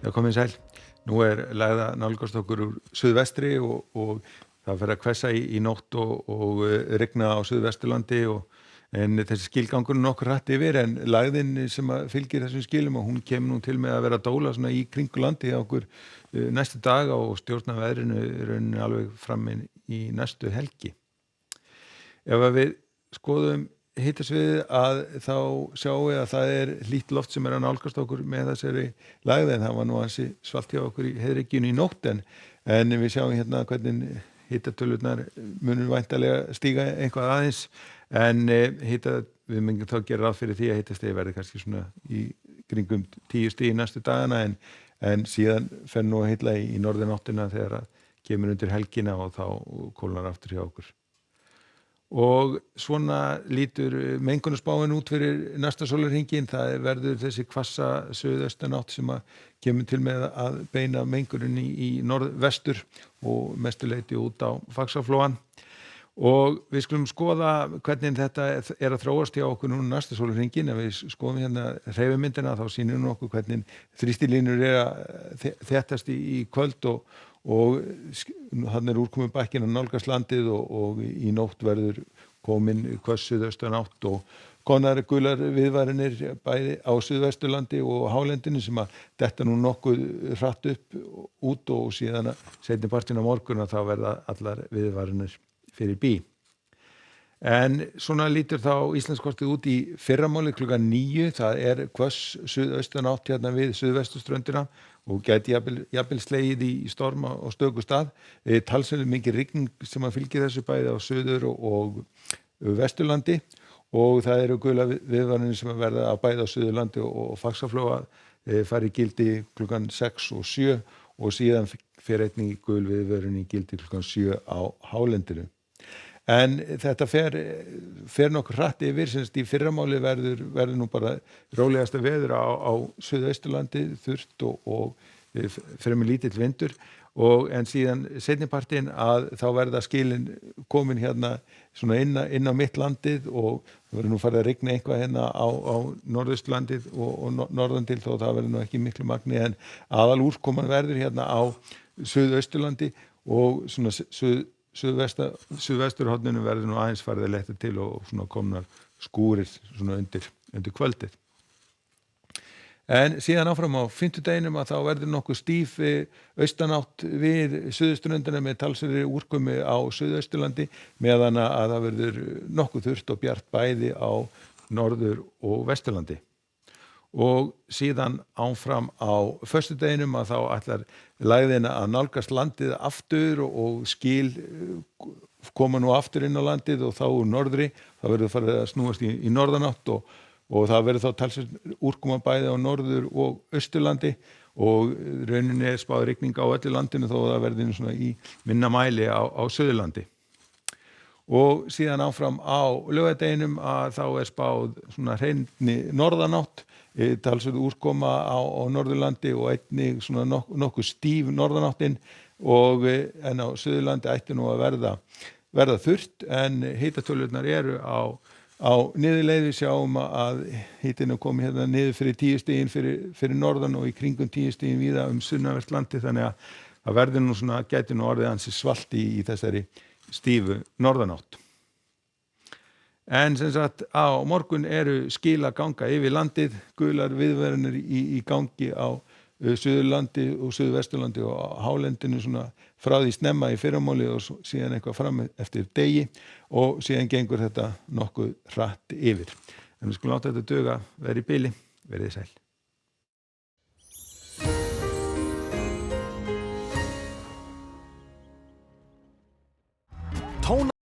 Já, komið sæl. Nú lægða nálgast okkur úr suðvestri og það fer að hvessa í nótt og rigna á suðvesturlandi en þessi skilgangur nokkur hratt yfir en lægðin sem fylgir þessum skilum og hún kemur nú til með að vera dóla svona í kringu landi hjá okkur næstu daga og stjórna veðrinu rauninni alveg fram í næstu helgi. Ef að við skoðum hitasviðið að þá sjáum við að það hlýtt loft sem að nálgast okkur með þessari lægð en það var nú ansi svalt hjá okkur í heiðríkjunni í nótt en við sjáum hérna hvernig hitatölurnar munur væntanlega stíga eitthvað aðeins en við myndum þá gera ráð fyrir því að hitastigi verði kannski svona í kringum 10 stig næstu dagana en síðan fer nú að hitla í norðanáttina þegar að kemur undir helgina og þá kólnar aftur hjá okkur. Og svona lítur mengunarspáin út fyrir næsta sólarhringinn. Það verður þessi hvassa suðaustanátt sem að kemur til með að beina menguninni í norðvestur og mestuleyti út á Faxaflóann. Og við skulum skoða hvernig þetta að þróast hjá okkur núna næsta sólarhringinn. Ef við skoðum hérna hreyfimyndina þá sýnir hún okkur hvernig þrýstilínur að þéttast í kvöld og hann úrkomin bakkin að nálgast landið og í nótt verður komin hvöss suðaustanátt og konar gular viðvaranir bæði á suðvesturlandi og hálendinu sem að detta nú nokkuð hratt upp út og síðan seinni partinn á morgun og þá verða allar viðvaranir fyrir bí. En svona lítur þá Íslandskortið út í fyrramáli klukkan 9. Það hvöss suðaustanátt hérna við suðvesturströndina og gæti jafnvel slegið í storm á stöku stað. Talsverð mikið rigning sem að fylgir þessu bæði á suður og vesturlandi og það eru gula viðvaranir sem að verða að bæði á suðurlandi og Faxaflóa fari í gildi klukkan 6 og 7 og síðan fer einnig gul viðvörun í gildi klukkan 7 á hálendinu. En þetta fer nokkuð hratt yfir, semst í fyrramáli verður nú bara rólegasta veður á suðausturlandi, þurrt og fremur lítill vindur en síðan seinnipartinn að þá verða skilin komin hérna svona inn á mitt landið og það verður nú farið að rigna eitthvað hérna á norðausturlandið og norðan til þó það verður nú ekki miklu magni en aðal úrkoman verður hérna á suðausturlandi og svona suðvesturhorninu verður nú aðeins farið að letta til og svona komnar skúrir svona undir kvöldið. En síðan áfram á fimmtudeginum að þá verður nokkuð stíf austanátt við suðausturströndina með talsverðri úrkomu á suðausturlandi meðan að það verður nokkuð þurrt og bjart bæði á norður og vesturlandi. Og síðan áfram á föstudeginum að þá ætlar lægðina að nálgast landið aftur og skil koma nú aftur inn á landið og þá úr norðri, það verður farið að snúast í norðanátt og það verður þá talsverð úrkoma bæði á norður og austurlandi og rauninni spáð rigning á öllu landinu þó að það verður svona í minna mæli á suðurlandi. Og síðan áfram á laugardeginum að þá spáð svona hreinni norðanátt talsverð úrkoma á norðurlandi og einnig svona nokkuð stíf norðanáttin en á suðurlandi ætti nú að verða þurrt en hitatölurnar eru á niðurleið. Við sjáum að hitinn komi hérna niður fyrir 10 stigin fyrir norðan og í kringum 10 stigin víða sunnanvert landi þannig að það verður nú svona gæti nú orðið ansi svalt í þessari stífu norðanátt. En sem sagt á morgun eru skil að ganga yfir landið, gular viðvaranir í gangi á suðurlandi og suðvesturlandi og á hálendinu svona frá því snemma í fyrramáli og síðan eitthvað fram eftir degi og síðan gengur þetta nokkuð hratt yfir. En við skulum láta þetta duga, verið í bili, verið sæl.